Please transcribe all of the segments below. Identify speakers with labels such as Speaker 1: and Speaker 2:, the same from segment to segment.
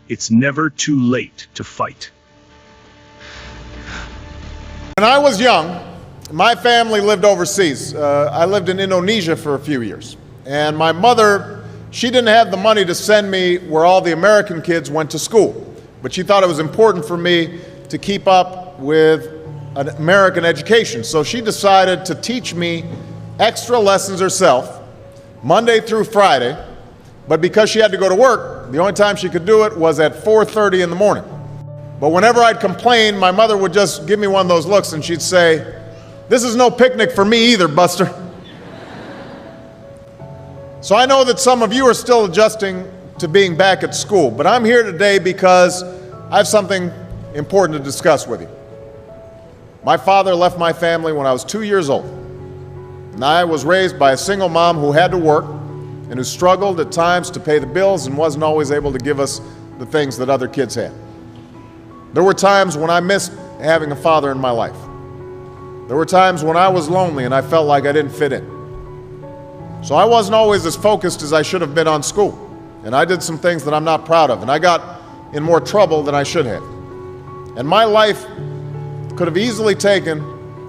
Speaker 1: it's never too late to fight.
Speaker 2: When I was young, my family lived overseas. I lived in Indonesia for a few years. And my mother, she didn't have the money to send me where all the American kids went to school. But she thought it was important for me to keep up with an American education. So she decided to teach me extra lessons herself, Monday through Friday. But because she had to go to work, the only time she could do it was at 4:30 in the morning. But whenever I'd complain, my mother would just give me one of those looks and she'd say, "This is no picnic for me either, Buster." So I know that some of you are still adjusting to being back at school, but I'm here today because I have something important to discuss with you. My father left my family when I was 2 years old, and I was raised by a single mom who had to work and who struggled at times to pay the bills and wasn't always able to give us the things that other kids had. There were times when I missed having a father in my life. There were times when I was lonely and I felt like I didn't fit in. So I wasn't always as focused as I should have been on school. And I did some things that I'm not proud of. And I got in more trouble than I should have. And my life could have easily taken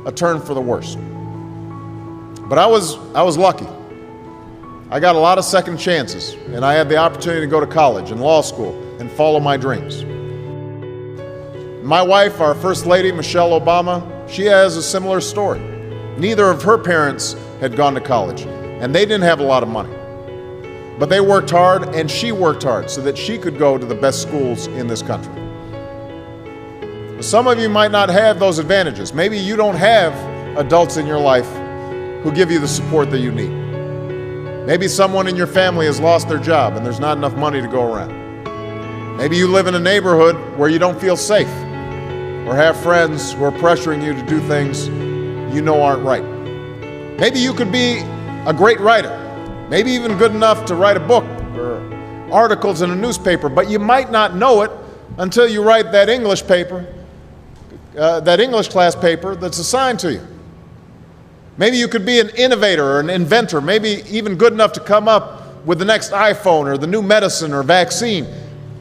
Speaker 2: a turn for the worse. But I was lucky. I got a lot of second chances. And I had the opportunity to go to college and law school and follow my dreams. My wife, our First Lady, Michelle Obama, she has a similar story. Neither of her parents had gone to college, and they didn't have a lot of money. But they worked hard, and she worked hard so that she could go to the best schools in this country. Some of you might not have those advantages. Maybe you don't have adults in your life who give you the support that you need. Maybe someone in your family has lost their job, and there's not enough money to go around. Maybe you live in a neighborhood where you don't feel safe, or have friends who are pressuring you to do things you know aren't right. Maybe you could be a great writer, maybe even good enough to write a book or articles in a newspaper, but you might not know it until you write that English paper, that English class paper that's assigned to you. Maybe you could be an innovator or an inventor, maybe even good enough to come up with the next iPhone or the new medicine or vaccine,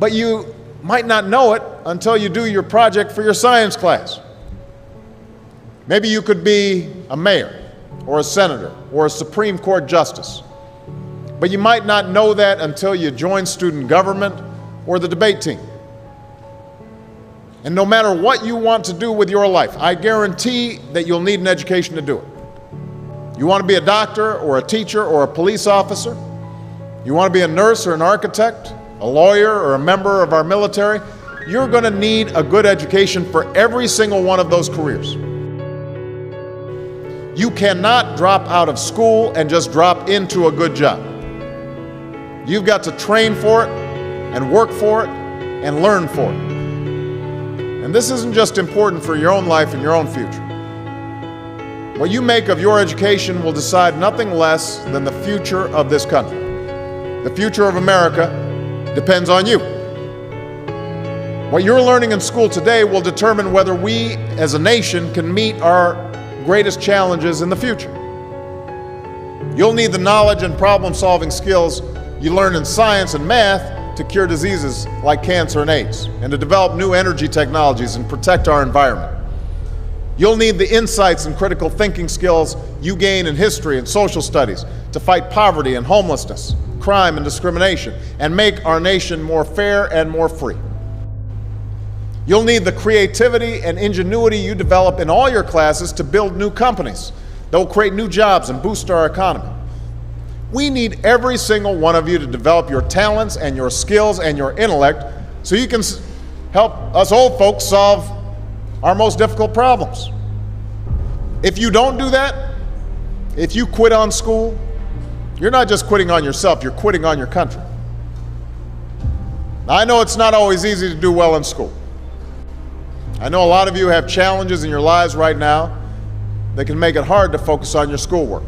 Speaker 2: but you might not know it until you do your project for your science class. Maybe you could be a mayor or a senator or a Supreme Court justice, but you might not know that until you join student government or the debate team. And no matter what you want to do with your life, I guarantee that you'll need an education to do it. You want to be a doctor or a teacher or a police officer? You want to be a nurse or an architect, a lawyer or a member of our military? You're going to need a good education for every single one of those careers. You cannot drop out of school and just drop into a good job. You've got to train for it and work for it and learn for it. And this isn't just important for your own life and your own future. What you make of your education will decide nothing less than the future of this country. The future of America depends on you. What you're learning in school today will determine whether we as a nation can meet our greatest challenges in the future. You'll need the knowledge and problem-solving skills you learn in science and math to cure diseases like cancer and AIDS, and to develop new energy technologies and protect our environment. You'll need the insights and critical thinking skills you gain in history and social studies to fight poverty and homelessness, crime and discrimination, and make our nation more fair and more free. You'll need the creativity and ingenuity you develop in all your classes to build new companies that will create new jobs and boost our economy. We need every single one of you to develop your talents and your skills and your intellect so you can help us old folks solve our most difficult problems. If you don't do that, if you quit on school, you're not just quitting on yourself, you're quitting on your country. Now, I know it's not always easy to do well in school. I know a lot of you have challenges in your lives right now that can make it hard to focus on your schoolwork.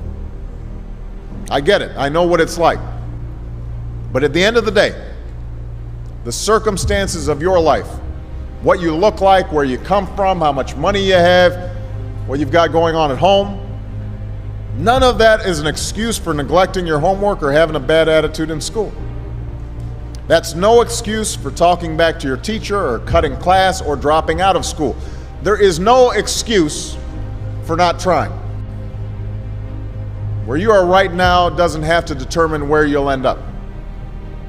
Speaker 2: I get it. I know what it's like. But at the end of the day, the circumstances of your life, what you look like, where you come from, how much money you have, what you've got going on at home, none of that is an excuse for neglecting your homework or having a bad attitude in school. That's no excuse for talking back to your teacher or cutting class or dropping out of school. There is no excuse for not trying. Where you are right now doesn't have to determine where you'll end up.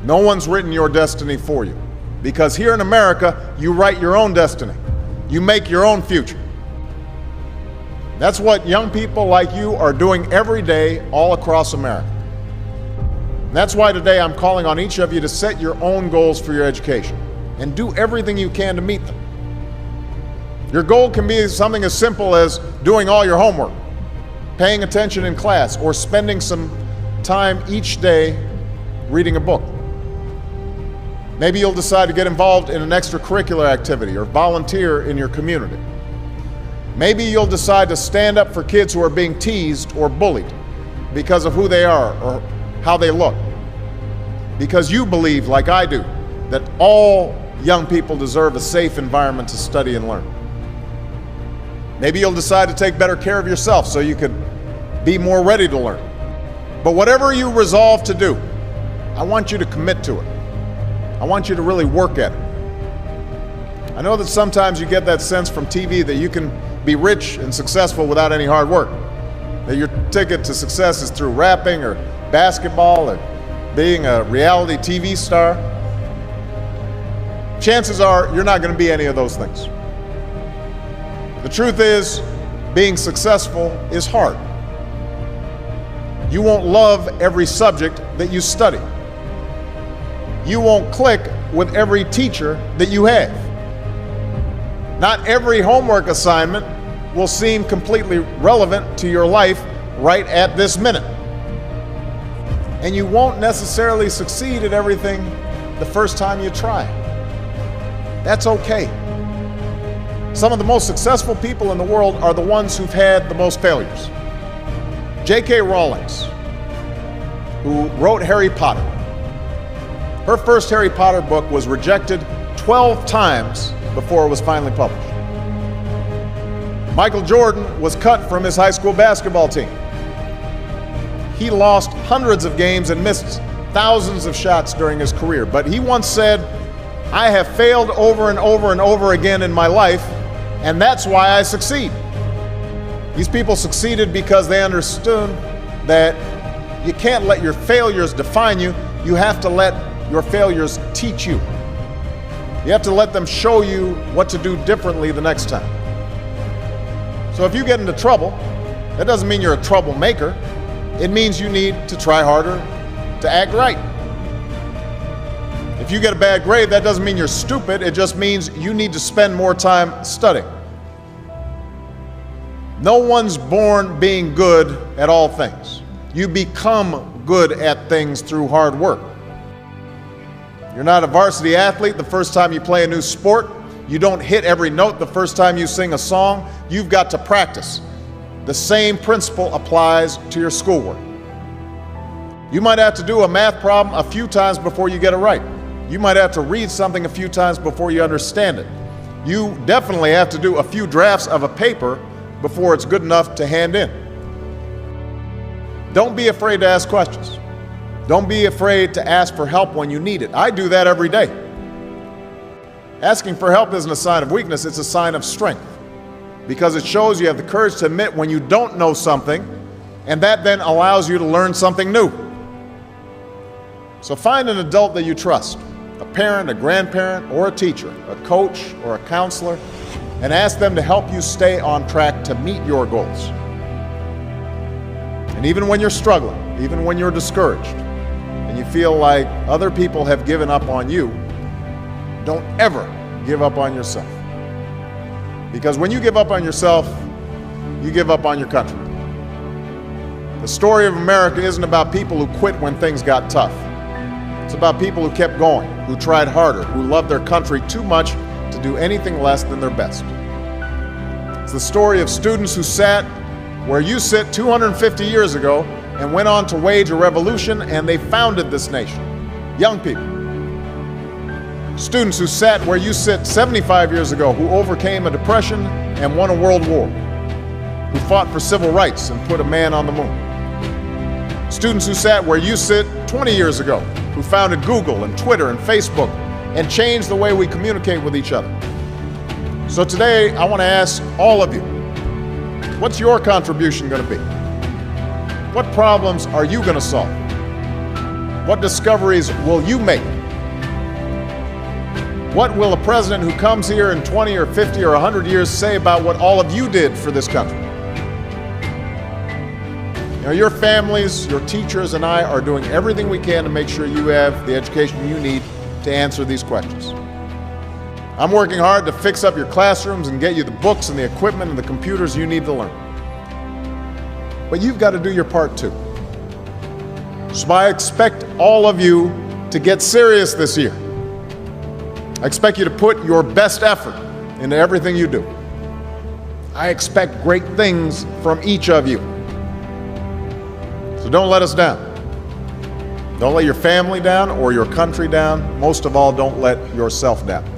Speaker 2: No one's written your destiny for you, because here in America, you write your own destiny. You make your own future. That's what young people like you are doing every day all across America. And that's why today I'm calling on each of you to set your own goals for your education and do everything you can to meet them. Your goal can be something as simple as doing all your homework, paying attention in class, or spending some time each day reading a book. Maybe you'll decide to get involved in an extracurricular activity or volunteer in your community. Maybe you'll decide to stand up for kids who are being teased or bullied because of who they are or how they look. Because you believe, like I do, that all young people deserve a safe environment to study and learn. Maybe you'll decide to take better care of yourself so you could be more ready to learn. But whatever you resolve to do, I want you to commit to it. I want you to really work at it. I know that sometimes you get that sense from TV that you can be rich and successful without any hard work. That your ticket to success is through rapping or basketball or being a reality TV star. Chances are you're not going to be any of those things. The truth is, being successful is hard. You won't love every subject that you study. You won't click with every teacher that you have. Not every homework assignment will seem completely relevant to your life right at this minute. And you won't necessarily succeed at everything the first time you try. That's okay. Some of the most successful people in the world are the ones who've had the most failures. J.K. Rowling, who wrote Harry Potter. Her first Harry Potter book was rejected 12 times before it was finally published. Michael Jordan was cut from his high school basketball team. He lost hundreds of games and missed thousands of shots during his career. But he once said, "I have failed over and over and over again in my life, and that's why I succeed." These people succeeded because they understood that you can't let your failures define you. You have to let your failures teach you. You have to let them show you what to do differently the next time. So if you get into trouble, that doesn't mean you're a troublemaker. It means you need to try harder to act right. If you get a bad grade, that doesn't mean you're stupid. It just means you need to spend more time studying. No one's born being good at all things. You become good at things through hard work. You're not a varsity athlete the first time you play a new sport. You don't hit every note the first time you sing a song. You've got to practice. The same principle applies to your schoolwork. You might have to do a math problem a few times before you get it right. You might have to read something a few times before you understand it. You definitely have to do a few drafts of a paper before it's good enough to hand in. Don't be afraid to ask questions. Don't be afraid to ask for help when you need it. I do that every day. Asking for help isn't a sign of weakness, it's a sign of strength, because it shows you have the courage to admit when you don't know something, and that then allows you to learn something new. So find an adult that you trust, a parent, a grandparent, or a teacher, a coach, or a counselor, and ask them to help you stay on track to meet your goals. And even when you're struggling, even when you're discouraged, and you feel like other people have given up on you, don't ever give up on yourself. Because when you give up on yourself, you give up on your country. The story of America isn't about people who quit when things got tough. It's about people who kept going, who tried harder, who loved their country too much to do anything less than their best. It's the story of students who sat where you sit 250 years ago and went on to wage a revolution, and they founded this nation. Young people. Students who sat where you sit 75 years ago, who overcame a depression and won a world war, who fought for civil rights and put a man on the moon. Students who sat where you sit 20 years ago, who founded Google and Twitter and Facebook and changed the way we communicate with each other. So today, I want to ask all of you, what's your contribution going to be? What problems are you going to solve? What discoveries will you make? What will a president who comes here in 20 or 50 or 100 years say about what all of you did for this country? You know, your families, your teachers, and I are doing everything we can to make sure you have the education you need to answer these questions. I'm working hard to fix up your classrooms and get you the books and the equipment and the computers you need to learn. But you've got to do your part too. So I expect all of you to get serious this year. I expect you to put your best effort into everything you do. I expect great things from each of you. So don't let us down. Don't let your family down or your country down. Most of all, don't let yourself down.